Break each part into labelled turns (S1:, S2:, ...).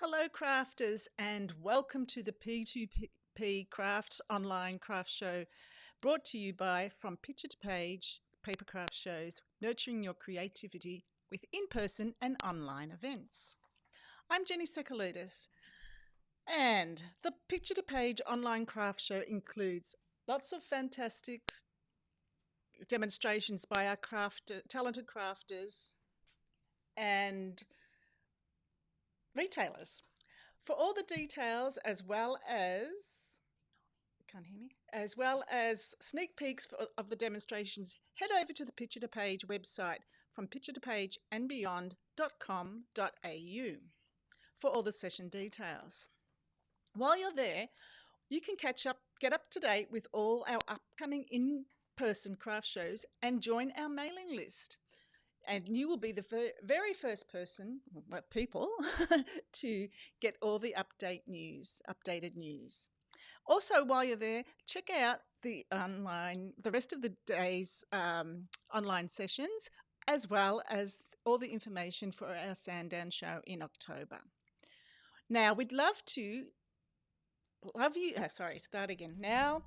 S1: Hello, crafters, and welcome to the P2PCrafts online craft show brought to you by From Picture to Page Papercraft shows, nurturing your creativity with in person and online events. I'm Jenny Sekaludis, and the Picture to Page online craft show includes lots of fantastic demonstrations by our talented crafters and retailers. For all the details, can't hear me, as well as sneak peeks of the demonstrations, head over to the Picture to Page website from picture to page and beyond.com.au for all the session details. While you're there, you can get up to date with all our upcoming in-person craft shows and join our mailing list. And you will be the very first people, to get all the updated news. Also, while you're there, check out the rest of the day's online sessions, as well as all the information for our Sandown show in October. Now, we'd love you. Start again. Now,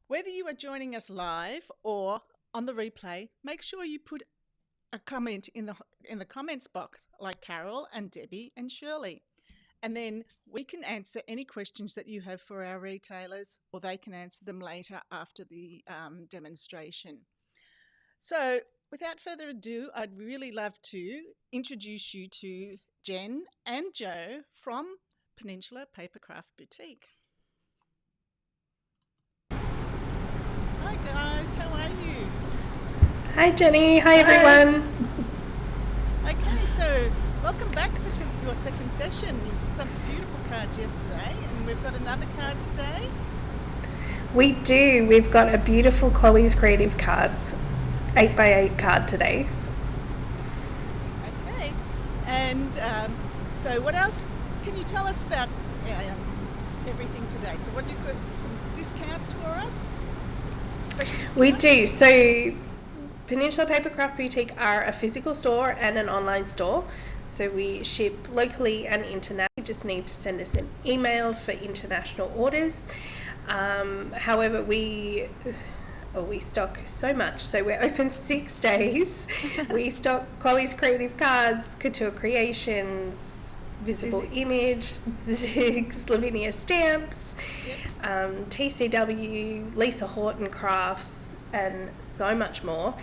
S1: whether you are joining us live or on the replay, make sure you put a comment in the comments box, like Carol and Debbie and Shirley, and then we can answer any questions that you have for our retailers, or they can answer them later after the demonstration. So without further ado, I'd really love to introduce you to Jen and Joe from Peninsula Papercraft Boutique. Hi guys, how are you?
S2: Hi Jenny, hi everyone.
S1: Okay, so welcome back to your second session. You did some beautiful cards yesterday, and we've got another card today.
S2: We do. We've got a beautiful Chloe's Creative Cards 8x8 card today.
S1: Okay, and so what else can you tell us about everything today? So what have you got, some discounts for us? Special discounts?
S2: We do. So Peninsula Papercraft Boutique are a physical store and an online store. So we ship locally and internationally. You just need to send us an email for international orders. However, we stock so much. So we're open 6 days. We stock Chloe's Creative Cards, Couture Creations, Visible Image, Ziggs, Lavinia Stamps, TCW, Lisa Horton Crafts, and so much more.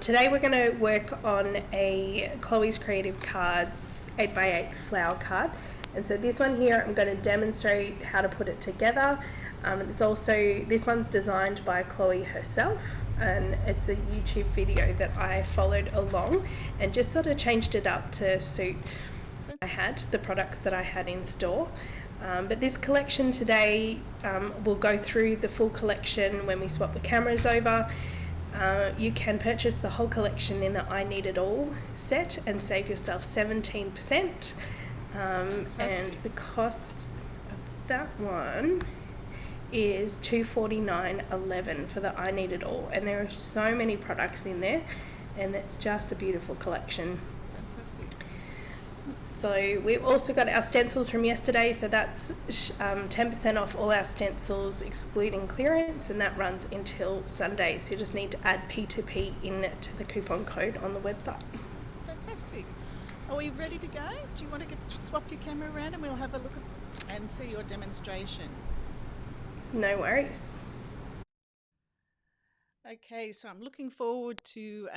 S2: Today we're going to work on a Chloe's Creative Cards 8x8 flower card, and so this one here I'm going to demonstrate how to put it together. This one's designed by Chloe herself, and it's a YouTube video that I followed along and just sort of changed it up to suit the products that I had in store. But this collection today, we'll go through the full collection when we swap the cameras over. You can purchase the whole collection in the I Need It All set and save yourself 17%. And the cost of that one is $249.11 for the I Need It All. And there are so many products in there, and it's just a beautiful collection.
S1: Fantastic.
S2: So we've also got our stencils from yesterday, so that's 10% off all our stencils excluding clearance, and that runs until Sunday. So you just need to add P2P into the coupon code on the website.
S1: Fantastic. Are we ready to go? Do you want to swap your camera around and we'll have a look and see your demonstration?
S2: No worries.
S1: Okay, so I'm looking forward to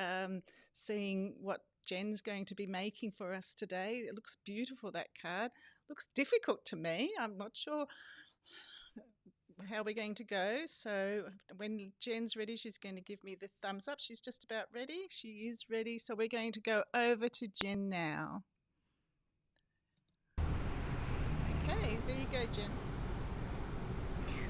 S1: seeing what Jen's going to be making for us today. It looks beautiful, that card. Looks difficult to me. I'm not sure how we're going to go. So when Jen's ready, she's going to give me the thumbs up. She's just about ready. She is ready. So we're going to go over to Jen now. Okay, there you go, Jen.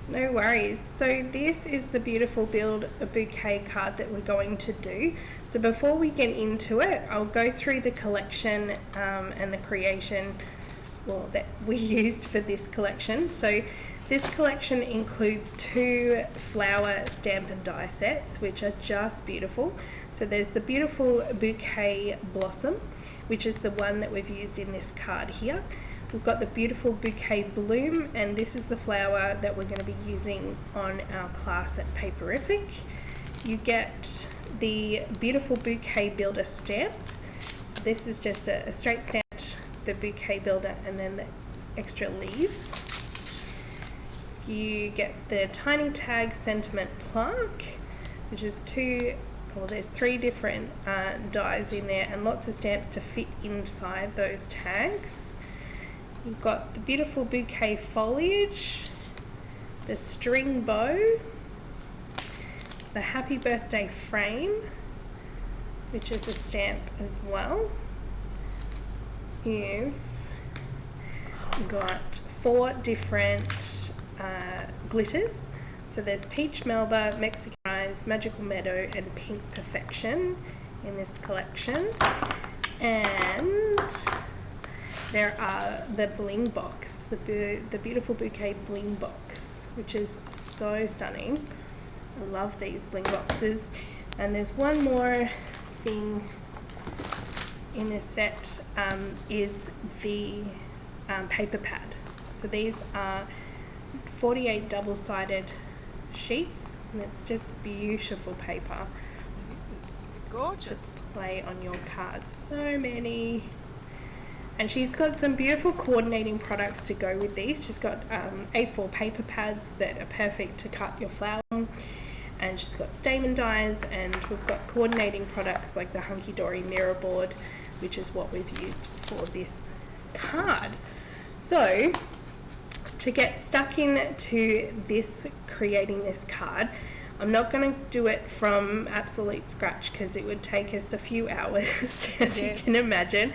S2: No worries. So this is the beautiful Build a Bouquet card that we're going to do. So before we get into it, I'll go through the collection and the creation that we used for this collection. So this collection includes 2 flower stamp and die sets, which are just beautiful. So there's the beautiful Bouquet Blossom, which is the one that we've used in this card here. We've got the beautiful Bouquet bloom, and this is the flower that we're going to be using on our class at Paperific. You get the beautiful Bouquet builder stamp. So this is just a straight stamp, the Bouquet builder, and then the extra leaves. You get the tiny tag sentiment plaque, which is there's 3 different dies in there and lots of stamps to fit inside those tags. You've got the beautiful Bouquet foliage, the string bow, the happy birthday frame, which is a stamp as well. You've got 4 different glitters. So there's Peach Melba, Mexican Eyes, Magical Meadow, and Pink Perfection in this collection. And there are the bling box, the beautiful Bouquet bling box, which is so stunning. I love these bling boxes. And there's one more thing in this set, is the paper pad. So these are 48 double-sided sheets, and it's just beautiful paper.
S1: It's gorgeous.
S2: To play on your cards. So many. And she's got some beautiful coordinating products to go with these. She's got A4 paper pads that are perfect to cut your flower on. And she's got stamen dies, and we've got coordinating products like the Hunky Dory mirror board, which is what we've used for this card. So to get stuck into creating this card, I'm not going to do it from absolute scratch because it would take us a few hours, as you can imagine.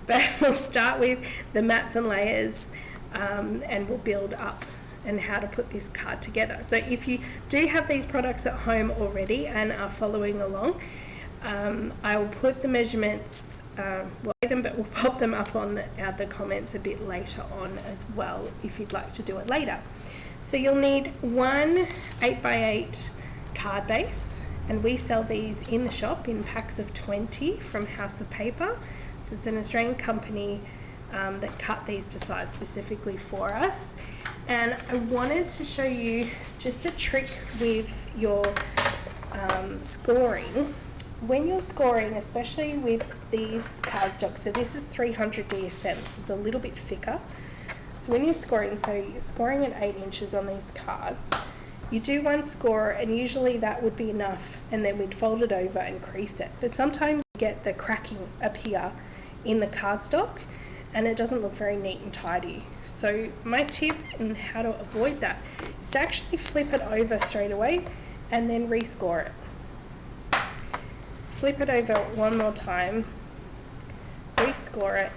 S2: But we'll start with the mats and layers, and we'll build up and how to put this card together. So if you do have these products at home already and are following along, I will put the measurements, but we'll pop them up on the comments a bit later on as well if you'd like to do it later. So you'll need one 8x8 card base, and we sell these in the shop in packs of 20 from House of Paper. So it's an Australian company that cut these to size specifically for us. And I wanted to show you just a trick with your scoring. When you're scoring, especially with these cardstock, so this is 300 DSM, so it's a little bit thicker. So when you're scoring, at 8 inches on these cards, you do one score, and usually that would be enough, and then we'd fold it over and crease it. But sometimes you get the cracking appear in the cardstock, and it doesn't look very neat and tidy. So my tip in how to avoid that is to actually flip it over straight away and then rescore it. Flip it over one more time, rescore it,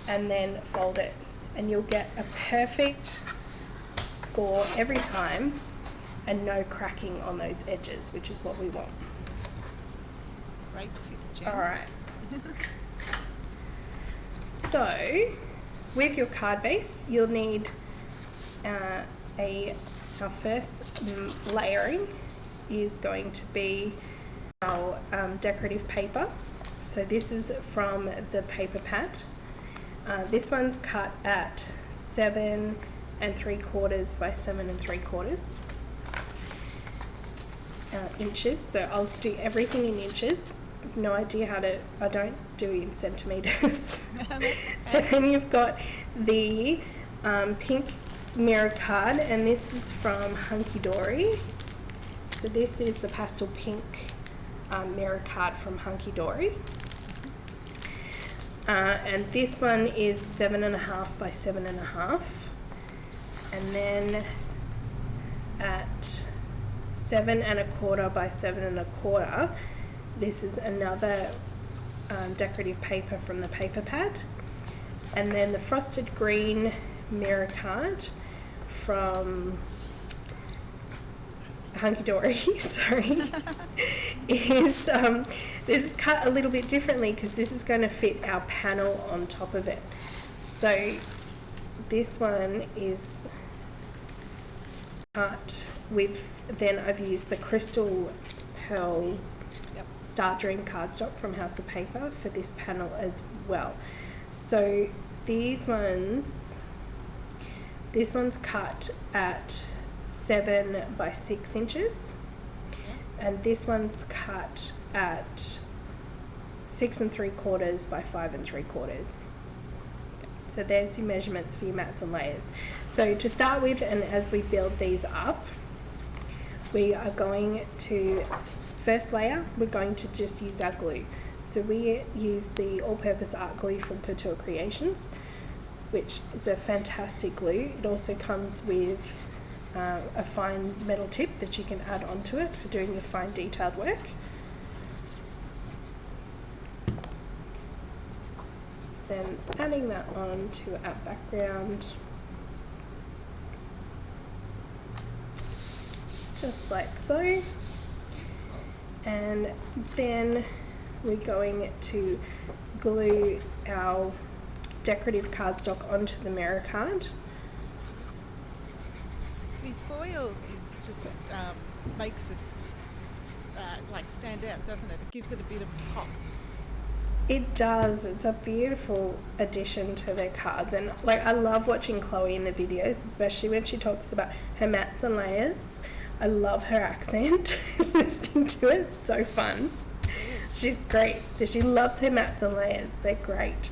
S2: and then fold it, and you'll get a perfect score every time and no cracking on those edges, which is what we want.
S1: Great tip, Jen.
S2: All right. So with your card base, you'll need our first layering is going to be our decorative paper. So this is from the paper pad. This one's cut at 7 3/4 by 7 3/4 inches. So I'll do everything in inches. No idea I don't do it in centimeters. So then you've got the pink mirror card, and this is from Hunky Dory. So this is the pastel pink mirror card from Hunky Dory. And this one is 7.5 by 7.5. And then at 7 1/4 by 7 1/4, this is another decorative paper from the paper pad. And then the frosted green mirror card from Hunky Dory, sorry, is this is cut a little bit differently because this is going to fit our panel on top of it. So this one is cut with, then I've used the Crystal Pearl Star Dream cardstock from House of Paper for this panel as well. So these ones, this one's cut at 7 by 6 inches, and this one's cut at 6 3/4 by 5 3/4. So there's your measurements for your mats and layers. So to start with, and as we build these up, we are going to, first layer, we're going to just use our glue. So we use the all-purpose art glue from P2PCrafts, which is a fantastic glue. It also comes with a fine metal tip that you can add onto it for doing your fine detailed work. So then adding that on to our background, just like so. And then we're going to glue our decorative cardstock onto the mirror card.
S1: The foil is just makes it like stand out, doesn't it? It gives it a bit of pop.
S2: It does. It's a beautiful addition to their cards, and like I love watching Chloe in the videos, especially when she talks about her mats and layers. I love her accent. Listening to it, it's so fun. She's great. So she loves her mats and layers. They're great.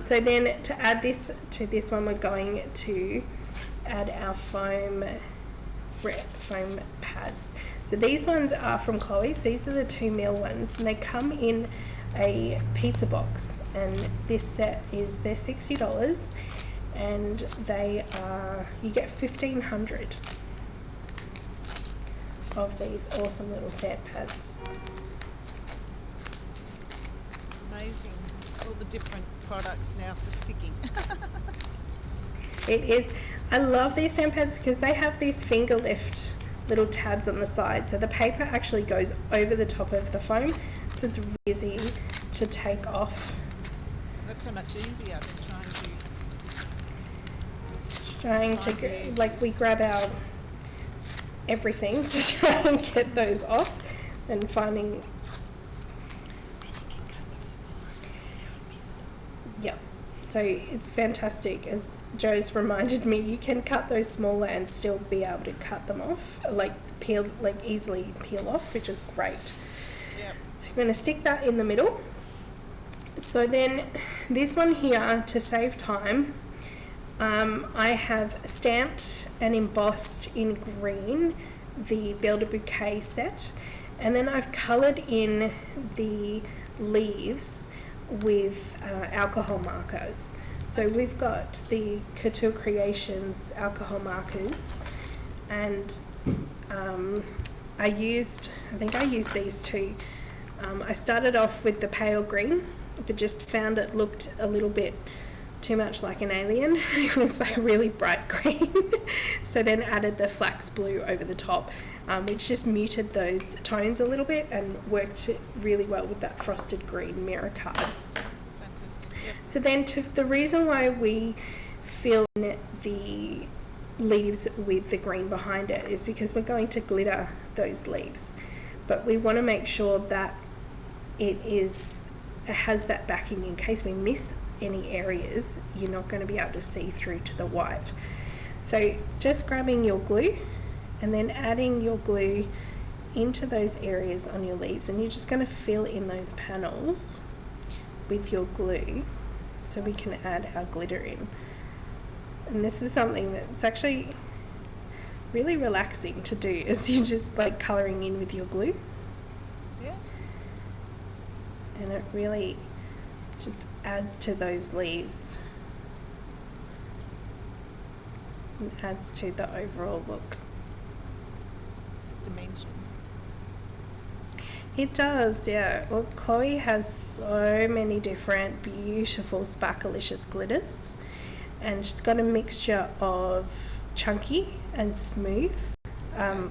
S2: So then to add this to this one, we're going to add our foam pads. So these ones are from Chloe's. These are the 2mm ones, and they come in a pizza box. And this set is, they're $60, and they are, you get 1,500 of these awesome little sand pads.
S1: Amazing, all the different products now for sticking.
S2: It is. I love these stamp pads because they have these finger lift little tabs on the side, so the paper actually goes over the top of the foam, so it's really easy to take off.
S1: That's so much easier than
S2: like we grab our everything to try and get those off, and finding. Yep. So it's fantastic. As Joe's reminded me, you can cut those smaller and still be able to cut them off, easily peel off, which is great.
S1: Yep.
S2: So I'm going to stick that in the middle. So then this one here, to save time, I have stamped and embossed in green the Builder Bouquet set, and then I've coloured in the leaves with alcohol markers. So we've got the Couture Creations alcohol markers, and I think I used these two. I started off with the pale green, but just found it looked a little bit too much like an alien. It was like really bright green. So then added the flax blue over the top, which just muted those tones a little bit and worked really well with that frosted green mirror card.
S1: fantastic. Yep.
S2: So then the reason why we fill in the leaves with the green behind it is because we're going to glitter those leaves, but we want to make sure that it has that backing in case we miss any areas. You're not going to be able to see through to the white. So just grabbing your glue and then adding your glue into those areas on your leaves, and you're just going to fill in those panels with your glue so we can add our glitter in. And this is something that's actually really relaxing to do, as you're just like colouring in with your glue.
S1: Yeah.
S2: And it really just adds to those leaves and adds to the overall look.
S1: It's a dimension.
S2: It does, yeah. Well, Chloe has so many different beautiful sparkalicious glitters, and she's got a mixture of chunky and smooth,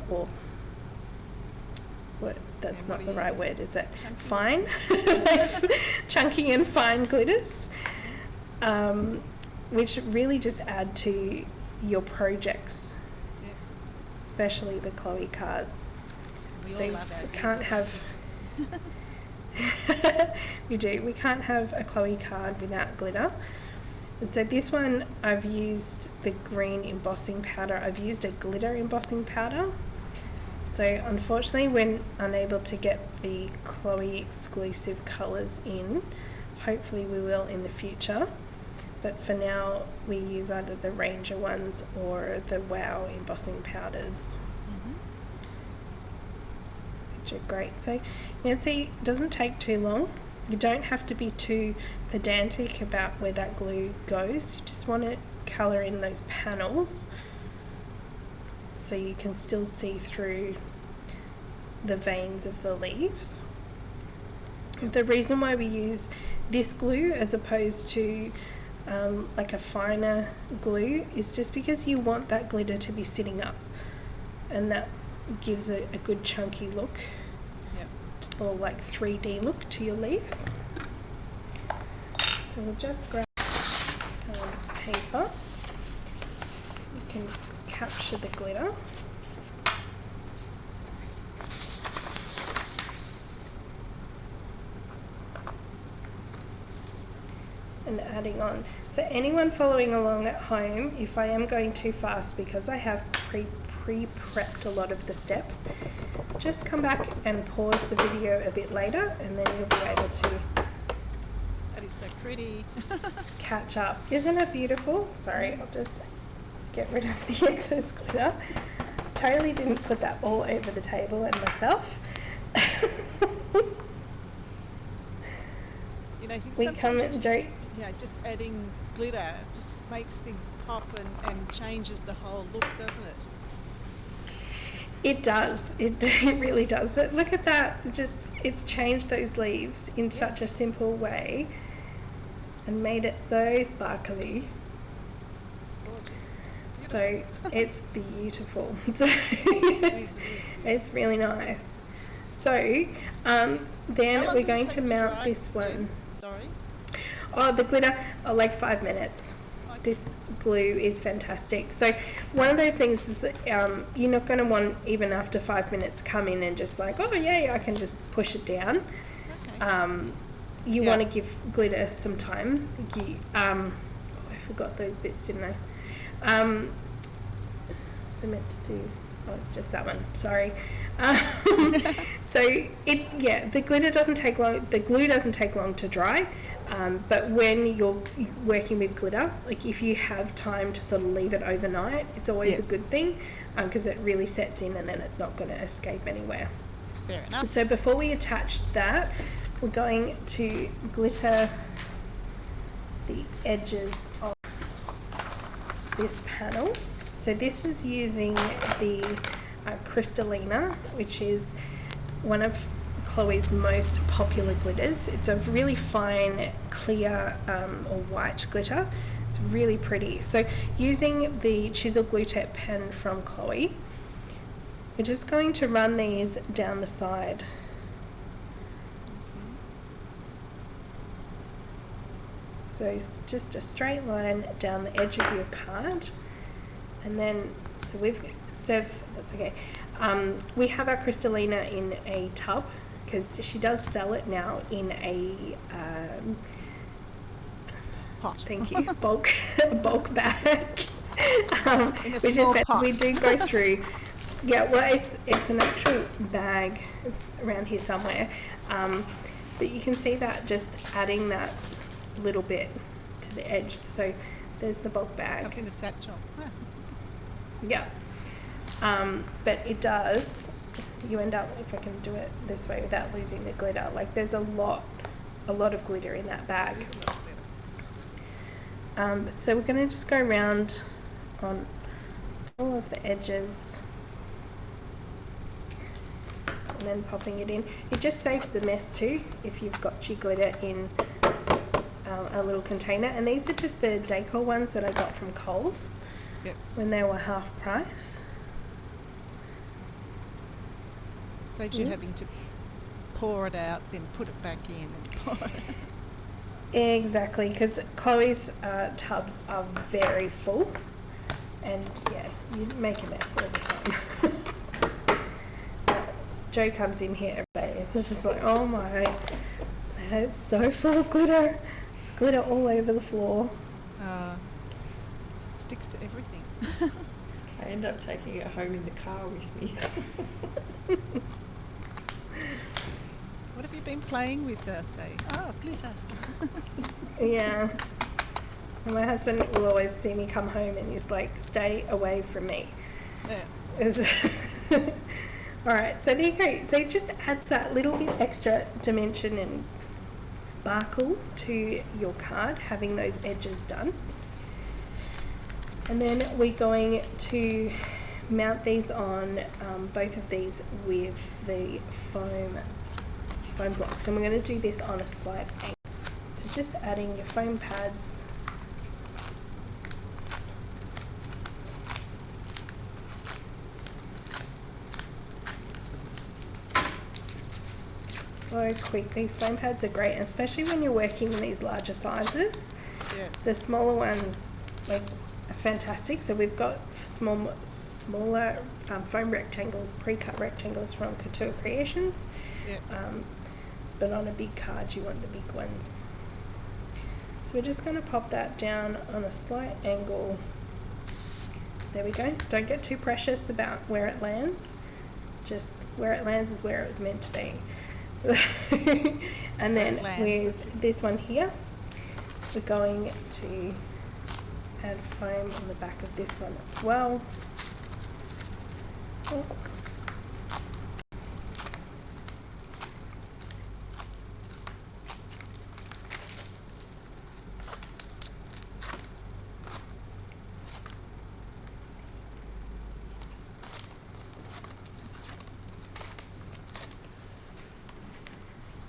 S2: or what? That's
S1: Yeah, what
S2: not
S1: do
S2: the
S1: you
S2: right
S1: use
S2: word,
S1: it?
S2: is it?
S1: Chunky
S2: Fine, chunky and fine glitters, which really just add to your projects,
S1: Yeah.
S2: especially the Chloe cards.
S1: We
S2: So
S1: all love our
S2: we can't have. We do. We can't have a Chloe card without glitter. And so this one, I've used the green embossing powder. I've used a glitter embossing powder. So unfortunately we're unable to get the Chloe exclusive colours in. Hopefully we will in the future. But for now we use either the Ranger ones or the Wow embossing powders. Which are great. So you can see it doesn't take too long. You don't have to be too pedantic about where that glue goes. You just want to colour in those panels so you can still see through the veins of the leaves. The reason why we use this glue as opposed to like a finer glue is just because you want that glitter to be sitting up, and that gives it a good chunky look. Or like 3D look to your leaves. So we'll just grab some paper so we can capture the glitter. And adding on. So anyone following along at home, if I am going too fast because I have pre-prepped a lot of the steps, just come back and pause the video a bit later and then you'll be able to
S1: That is so pretty.
S2: catch up. Isn't it beautiful? Sorry, I'll just get rid of the excess glitter. Totally didn't put that all over the table and myself.
S1: You know,
S2: We come
S1: sometimes
S2: just
S1: just adding glitter just makes things pop and changes the whole look, doesn't it?
S2: It does. It really does. But look at that. It's changed those leaves in such a simple way and made it so sparkly.
S1: It's gorgeous.
S2: So it's beautiful. It's really nice. So then
S1: How long
S2: we're
S1: does it
S2: going
S1: take
S2: to mount
S1: dry,
S2: this one.
S1: Jen? Sorry?
S2: Oh, the glitter, like 5 minutes.
S1: Okay.
S2: This glue is fantastic. So one of those things is you're not going to want, even after 5 minutes, come in and just like, oh yeah, I can just push it down.
S1: Okay.
S2: You want to give glitter some time. I forgot those bits, didn't I? So meant to do, oh, it's just that one, sorry. So the glitter doesn't take long, the glue doesn't take long to dry. But when you're working with glitter, like if you have time to sort of leave it overnight, it's always a good thing because it really sets in and then it's not going to escape anywhere.
S1: Fair enough.
S2: So before we attach that, we're going to glitter the edges of this panel. So this is using the Crystallina, which is one of Chloe's most popular glitters. It's a really fine, clear or white glitter. It's really pretty. So using the Chisel Glue Tip pen from Chloe, we're just going to run these down the side. So it's just a straight line down the edge of your card. And then, so that's okay. We have our Crystallina in a tub because she does sell it now in a
S1: Pot.
S2: thank you, bulk bag.
S1: In a
S2: Which
S1: small
S2: is
S1: pot.
S2: we do go through. Yeah, well, it's an actual bag. It's around here somewhere. But you can see that just adding that little bit to the edge. So there's the bulk bag.
S1: Comes in a satchel. Huh.
S2: Yeah. But it does, you end up, if I can do it this way without losing the glitter, like there's a lot of glitter in that bag. So we're going to just go around on all of the edges and then popping it in. It just saves the mess too if you've got your glitter in a little container. And these are just the decor ones that I got from Coles when they were half price.
S1: Saves you having to pour it out, then put it back in and pour it out.
S2: Exactly, because Chloe's tubs are very full, and yeah, you make a mess all the time. Joe comes in here every day and it's just like, oh my, it's so full of glitter. There's glitter all over the floor.
S1: It sticks to everything.
S3: I end up taking it home in the car with me.
S1: What have you been playing with, say? Oh, glitter.
S2: Yeah. And my husband will always see me come home and he's like, stay away from me.
S1: Yeah.
S2: All right, so there you go. So it just adds that little bit extra dimension and sparkle to your card, having those edges done. And then we're going to mount these on, both of these with the foam blocks. And we're going to do this on a slight angle. So just adding your foam pads. So quick. These foam pads are great, especially when you're working in these larger sizes.
S1: Yes.
S2: The smaller ones are fantastic. So we've got smaller foam rectangles, pre-cut rectangles from Couture Creations.
S1: Yep.
S2: But on a big card, you want the big ones. So we're just going to pop that down on a slight angle. There we go. Don't get too precious about where it lands. Just where it lands is where it was meant to be. And then with this one here, we're going to add foam on the back of this one as well. Oh.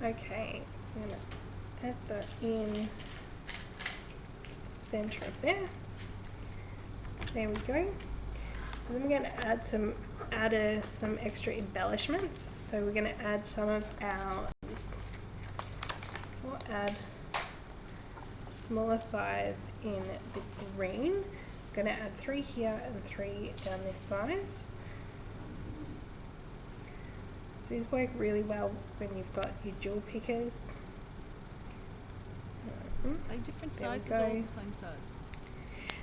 S2: Okay, so I'm going to add that in the center of there. There we go. So then we're going to add some extra embellishments. So we're going to add some of our, so we'll add a smaller size in the green. I'm going to add 3 here and 3 down this size. So these work really well when you've got your jewel pickers.
S1: Are they different sizes or all the same size?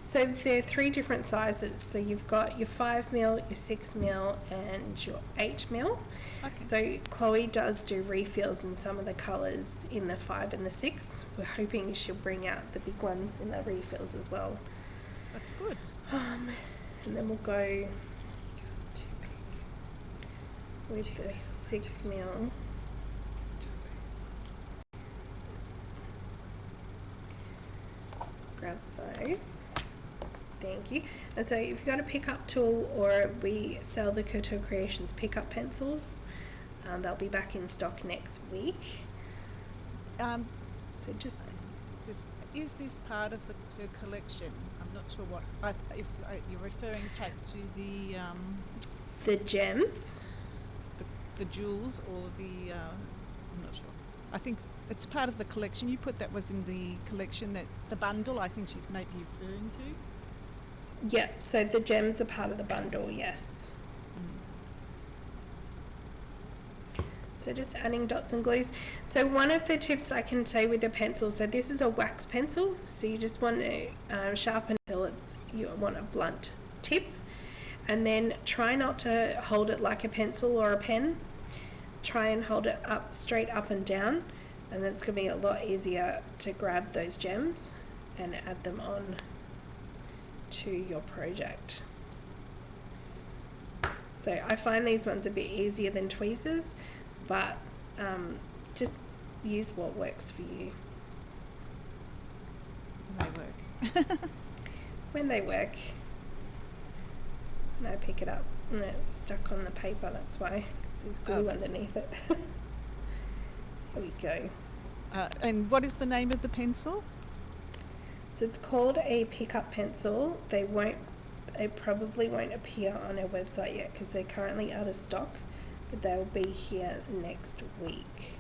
S2: So they're 3 different sizes. So you've got your 5mm, your 6mm and your 8mm.
S1: Okay.
S2: So Chloe does do refills in some of the colours in the 5 and the 6. We're hoping she'll bring out the big ones in the refills as well.
S1: That's good.
S2: And then we'll go with the 6mm. Grab those. Thank you. And so if you've got a pickup tool, or we sell the Couture Creations pickup pencils, they'll be back in stock next week. So just
S1: is this part of her collection? I'm not sure what. If you're referring, Pat, to
S2: the gems.
S1: The jewels or the I'm not sure. I think it's part of the collection. You put that was in the collection, that the bundle I think she's maybe referring to.
S2: Yeah, so the gems are part of the bundle, yes. So just adding dots and glues. So one of the tips I can say with the pencil, so this is a wax pencil, so you just want to sharpen until you want a blunt tip. And then try not to hold it like a pencil or a pen. Try and hold it up, straight up and down, and then it's going to be a lot easier to grab those gems and add them on to your project. So I find these ones a bit easier than tweezers, but just use what works for you.
S1: They work.
S2: When they work. And I pick it up and it's stuck on the paper, that's why, because there's glue underneath it. There we go.
S1: And what is the name of the pencil?
S2: So it's called a pickup pencil. They probably won't appear on our website yet because they're currently out of stock, but they'll be here next week.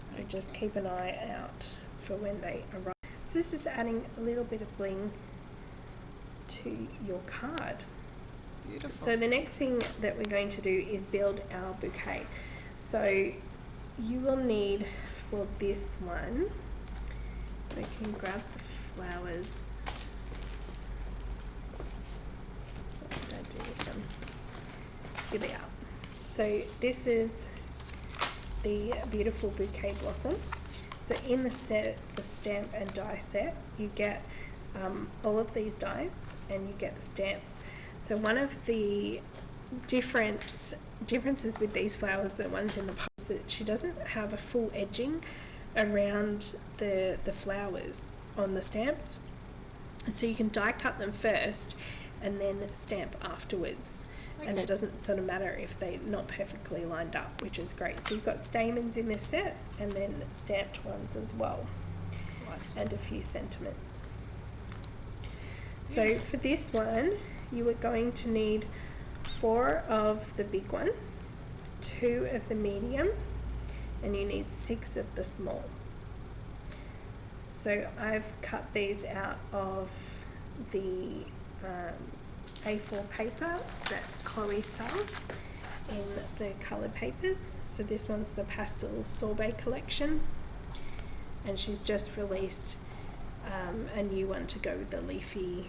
S2: So just keep an eye out for when they arrive. So this is adding a little bit of bling to your card.
S1: Beautiful.
S2: So the next thing that we're going to do is build our bouquet. So you will need, for this one, we can grab the flowers Here they are. So this is the beautiful Bouquet blossom. So in the set, the stamp and die set, you get all of these dies and you get the stamps. So one of the differences with these flowers, the ones in the pile, is that she doesn't have a full edging around the flowers on the stamps. So you can die cut them first and then stamp afterwards. Okay. And it doesn't sort of matter if they're not perfectly lined up, which is great. So you've got stamens in this set and then stamped ones as well. And a few sentiments. So for this one, you are going to need 4 of the big one, 2 of the medium, and you need 6 of the small. So I've cut these out of the A4 paper that Chloe sells in the coloured papers. So this one's the Pastel Sorbet collection, and she's just released a new one to go with the leafy.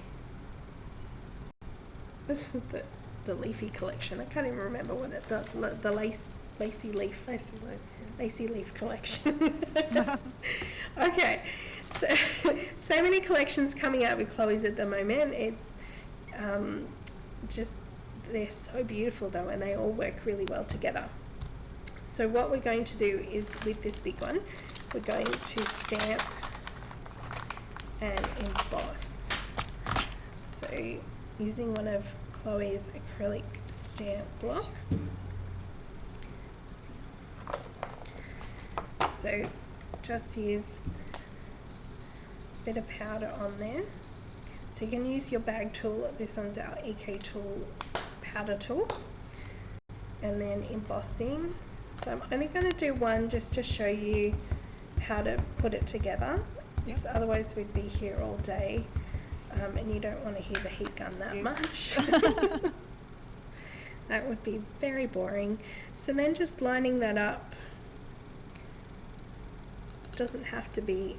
S2: This is the leafy collection. I can't even remember what it the lacy leaf collection. Okay, so many collections coming out with Chloe's at the moment. It's just, they're so beautiful though, and they all work really well together. So what we're going to do is, with this big one, we're going to stamp and emboss. So using one of Chloe's acrylic stamp blocks. So just use a bit of powder on there. So you can use your bag tool. This one's our EK tool powder tool. And then embossing. So I'm only going to do one just to show you how to put it together. Yep. So otherwise we'd be here all day. And you don't want to hear the heat gun that much. That would be very boring. So then just lining that up. Doesn't have to be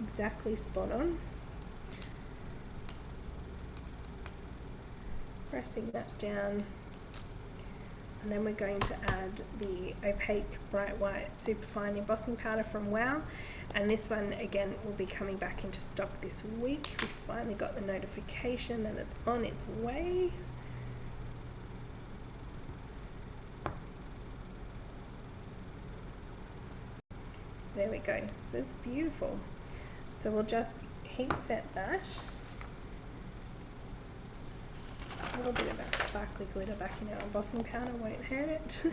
S2: exactly spot on. Pressing that down. And then we're going to add the opaque bright white superfine embossing powder from WOW, and this one again will be coming back into stock this week. We finally got the notification that it's on its way. There we go. So it's beautiful. So we'll just heat set that. A little bit of that sparkly glitter back in our embossing powder won't hurt it.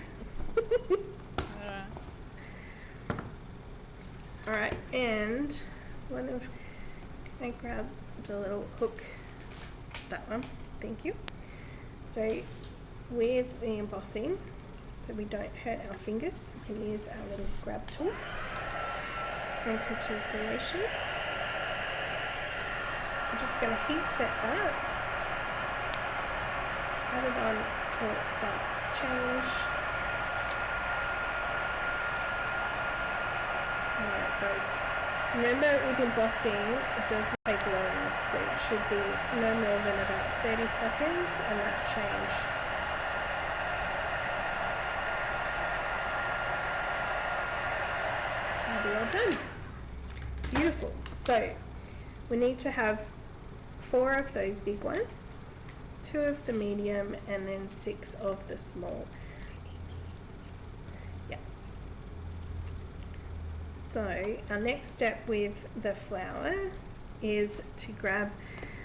S2: Alright, and can I grab the little hook? That one, thank you. So with the embossing, so we don't hurt our fingers, we can use our little grab tool. From P2PCrafts. I'm just going to heat set that. Add it on until it starts to change. And there it goes. So remember, with embossing, it doesn't take long, so it should be no more than about 30 seconds, and that change. That'll be all done. Beautiful. So we need to have 4 of those big ones, 2 of the medium, and then 6 of the small. Yeah. So our next step with the flower is to grab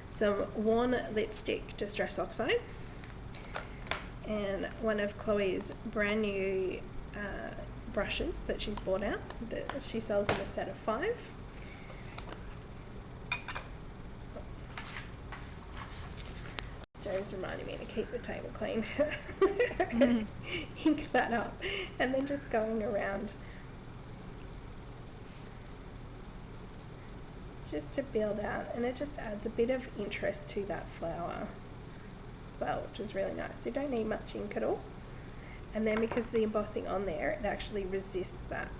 S2: some worn lipstick Distress Oxide and one of Chloe's brand new brushes that she's bought out that she sells in a set of 5. Joe's reminding me to keep the table clean. Ink that up, and then just going around just to build out, and it just adds a bit of interest to that flower as well, which is really nice. You don't need much ink at all, and then because of the embossing on there, it actually resists that.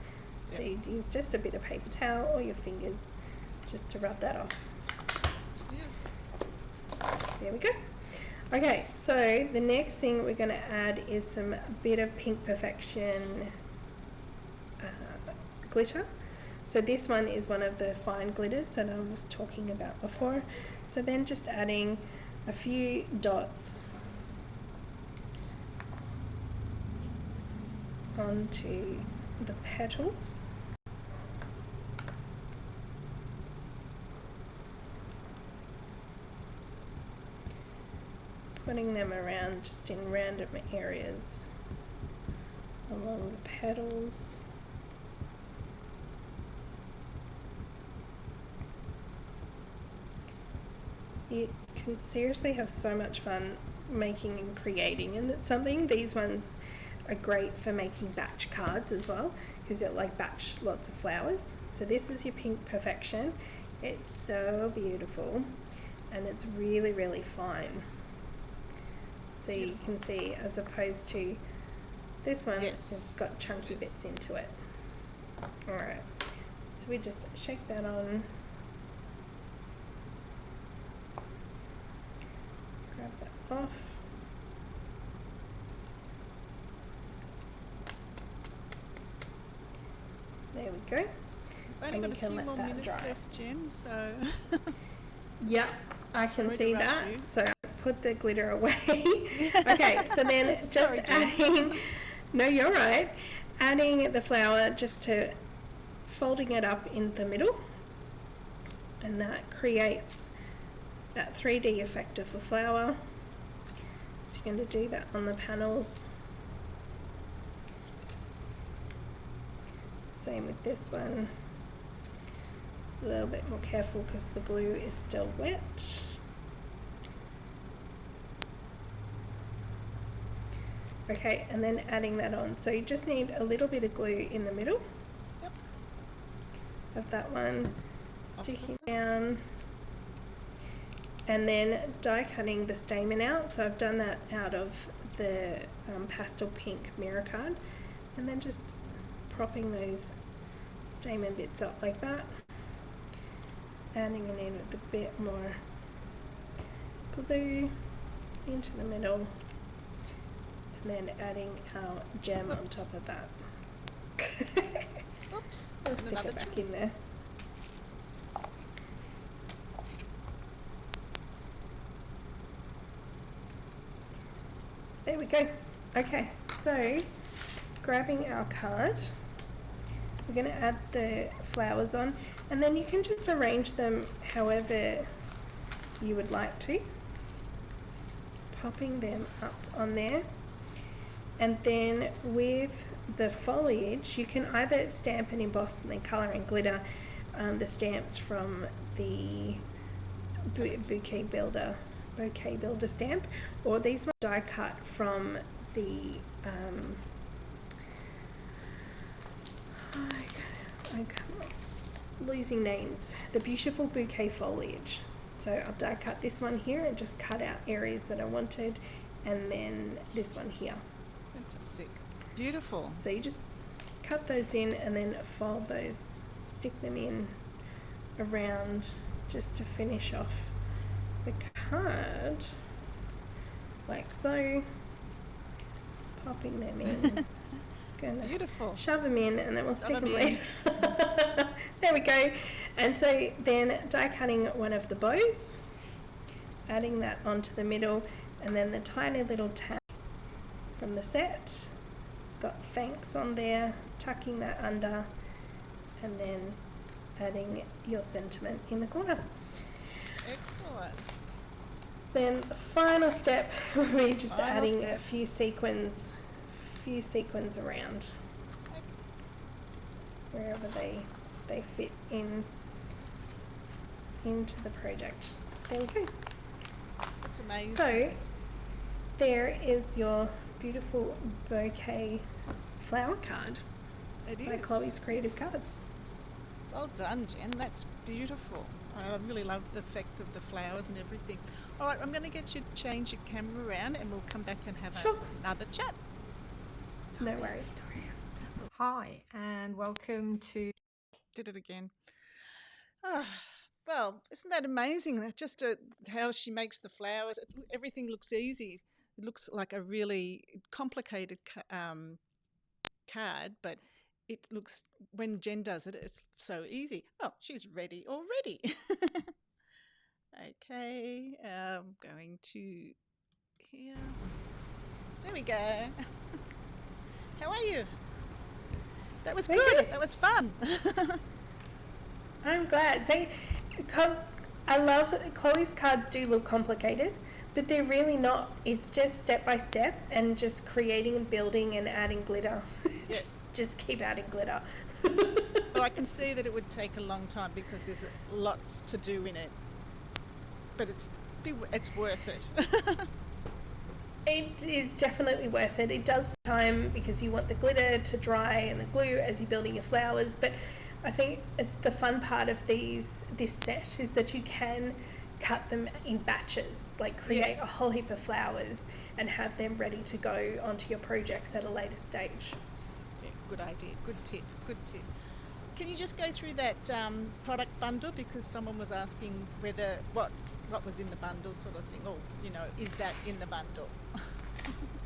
S2: So you use just a bit of paper towel or your fingers just to rub that off. There we go. Okay, so the next thing we're going to add is some bit of Pink Perfection glitter. So this one is one of the fine glitters that I was talking about before. So then just adding a few dots onto the petals. Putting them around just in random areas along the petals. You can seriously have so much fun making and creating, and it's something, these ones are great for making batch cards as well, because it like batch lots of flowers. So this is your Pink Perfection. It's so beautiful and it's really, really fine. So you can see, as opposed to this one, it's got chunky bits into it. Alright, so we just shake that on. Grab that off. There we go.
S1: I've only got a few more minutes left, Jen, so...
S2: Yeah, I can see that. So put the glitter away. Okay, so then just adding... No, you're right. Adding the flower just to folding it up in the middle. And that creates that 3D effect of the flower. So you're going to do that on the panels. Same with this one. A little bit more careful because the glue is still wet. Okay, and then adding that on. So you just need a little bit of glue in the middle of that one, sticking down, and then die cutting the stamen out. So I've done that out of the pastel pink mirror card, and then just propping those stamen bits up like that, adding it in with a bit more glue into the middle, and then adding our gem on top of that.
S1: Oops.
S2: I'll stick it back in there. There we go. Okay, so grabbing our card, we're going to add the flowers on, and then you can just arrange them however you would like to, popping them up on there. And then with the foliage, you can either stamp and emboss and then colour and glitter the stamps from the Bouquet Builder stamp, or these ones die cut from the I'm losing names, the Beautiful Bouquet Foliage. So I've die cut this one here and just cut out areas that I wanted, and then this one here.
S1: Fantastic. Beautiful.
S2: So you just cut those in and then fold those, stick them in around just to finish off the card, like so, popping them in.
S1: Beautiful.
S2: Shove them in and then we'll stick them later. There we go. And so then die cutting one of the bows, adding that onto the middle, and then the tiny little tab from the set. It's got thanks on there, tucking that under, and then adding your sentiment in the corner.
S1: Excellent.
S2: Then the final step will be just adding a few sequins around wherever they fit into the project. There we go.
S1: That's amazing.
S2: So there is your beautiful bouquet flower card by Chloe's Creative Cards.
S1: Well done, Jen. That's beautiful. I really love the effect of the flowers and everything. All right, I'm going to get you to change your camera around and we'll come back and have another chat.
S2: No worries.
S3: Hi, and welcome to...
S1: Did it again. Well, isn't that amazing? Just how she makes the flowers. Everything looks easy. It looks like a really complicated card, but it looks, when Jen does it, it's so easy. Oh, she's ready already. Okay, going to here. There we go. How are you? That was good. That was fun.
S2: I'm glad. See, I love Chloe's cards do look complicated, but they're really not. It's just step by step and just creating and building and adding glitter.
S1: Yes.
S2: just keep adding glitter.
S1: Well, I can see that it would take a long time because there's lots to do in it, but it's worth it.
S2: It is definitely worth it. It does time because you want the glitter to dry and the glue as you're building your flowers, but I think it's the fun part of this set is that you can cut them in batches, like create
S1: Yes.
S2: a whole heap of flowers and have them ready to go onto your projects at a later stage.
S1: Yeah, good idea. Good tip. Good tip. Can you just go through that product bundle, because someone was asking whether what was in the bundle, sort of thing, or is that in the bundle?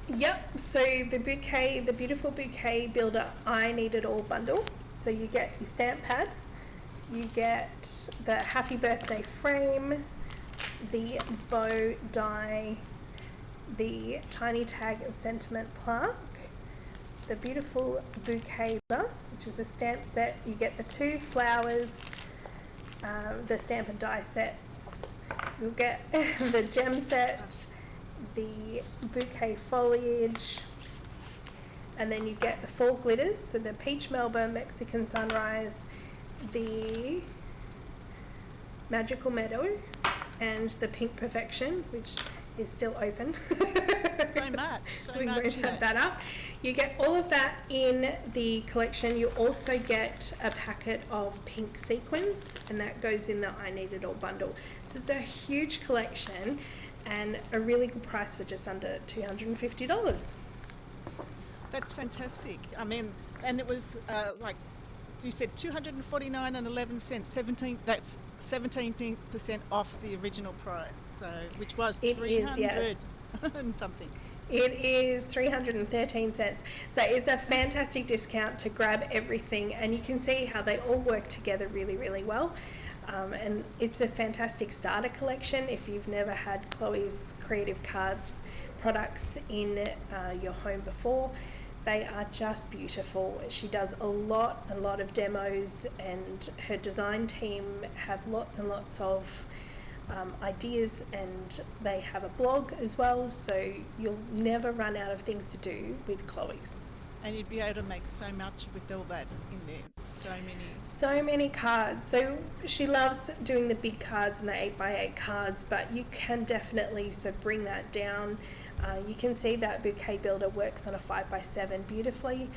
S2: Yep, so the bouquet, the beautiful bouquet builder I Need It All bundle. So you get your stamp pad, you get the happy birthday frame, the bow die, the tiny tag and sentiment plaque, the beautiful bouquet builder, which is a stamp set. You get the 2 flowers, the stamp and die sets. You'll get the gem set, the bouquet foliage, and then you get the 4 glitters, so the peach melba, Mexican sunrise, the magical meadow, and the pink perfection, which is still open.
S1: So
S2: We
S1: much.
S2: won't have that up. You get all of that in the collection. You also get a packet of pink sequins, and that goes in the I Need It All bundle. So it's a huge collection and a really good price for just under $250.
S1: That's fantastic. I mean, and it was like you said, $249.11. 17. That's 17% off the original price. So, which was
S2: It is,
S1: 300
S2: yes.
S1: and something.
S2: It is 313 cents. So it's a fantastic discount to grab everything, and you can see how they all work together really, really well. And it's a fantastic starter collection if you've never had Chloe's Creative Cards products in your home before. They are just beautiful. She does a lot of demos, and her design team have lots and lots of ideas, and they have a blog as well, so you'll never run out of things to do with Chloe's.
S1: And you'd be able to make so much with all that in there.
S2: So many cards. So she loves doing the big cards and the 8x8 cards, but you can definitely bring that down. You can see that bouquet builder works on a 5x7 beautifully.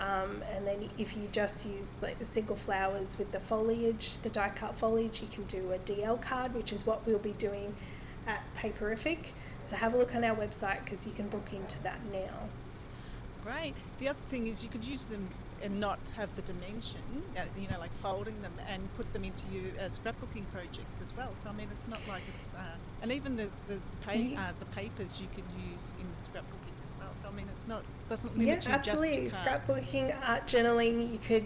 S2: And then if you just use like the single flowers with the foliage, the die cut foliage, you can do a DL card, which is what we'll be doing at Paperific. So have a look on our website because you can book into that now.
S1: Great. The other thing is you could use them and not have the dimension, like folding them and put them into your scrapbooking projects as well. So I mean, it's not like it's, and even the papers you could use in scrapbooking as well. So I mean, it's not, doesn't limit you
S2: absolutely.
S1: just to cards.
S2: Scrapbooking, art journaling, you could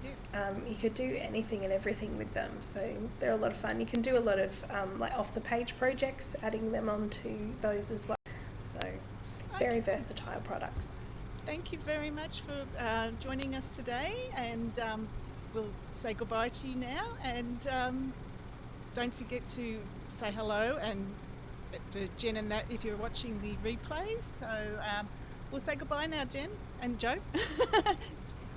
S1: Yes.
S2: you could do anything and everything with them. So they're a lot of fun. You can do a lot of like off the page projects, adding them onto those as well. So very versatile products.
S1: Thank you very much for joining us today, and we'll say goodbye to you now, and don't forget to say hello and to Jen and that if you're watching the replays. So we'll say goodbye now, Jen and Joe.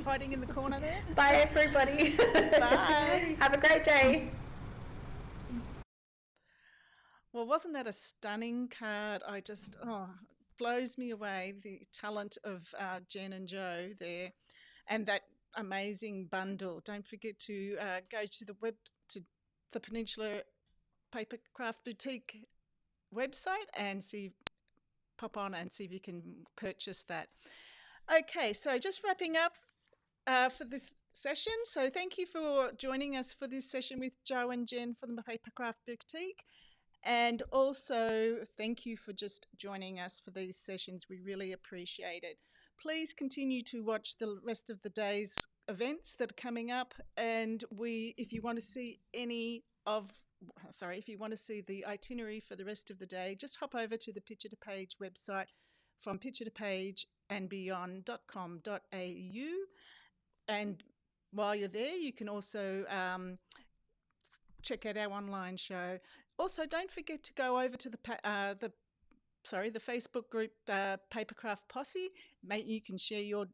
S1: Hiding in the corner there.
S2: Bye everybody.
S1: Bye.
S2: Have a great day.
S1: Well, wasn't that a stunning card? I just, blows me away, the talent of Jen and Joe there, and that amazing bundle. Don't forget to go to the Peninsula Papercraft Boutique website and pop on and see if you can purchase that. Okay, so just wrapping up, for this session. So thank you for joining us for this session with Joe and Jen from the Papercraft Boutique. And also, thank you for just joining us for these sessions. We really appreciate it. Please continue to watch the rest of the day's events that are coming up. And if you want to see if you want to see the itinerary for the rest of the day, just hop over to the Picture to Page website from picture to page and beyond.com.au. And while you're there, you can also check out our online show. Also, don't forget to go over to the Facebook group Papercraft Posse. You can share your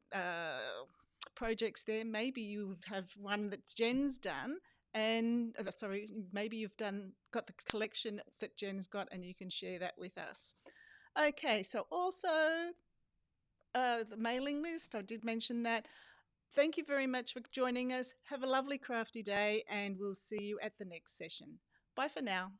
S1: projects there. Maybe you have one that Jen's done, and maybe you've got the collection that Jen's got, and you can share that with us. Okay, so also the mailing list. I did mention that. Thank you very much for joining us. Have a lovely crafty day, and we'll see you at the next session. Bye for now.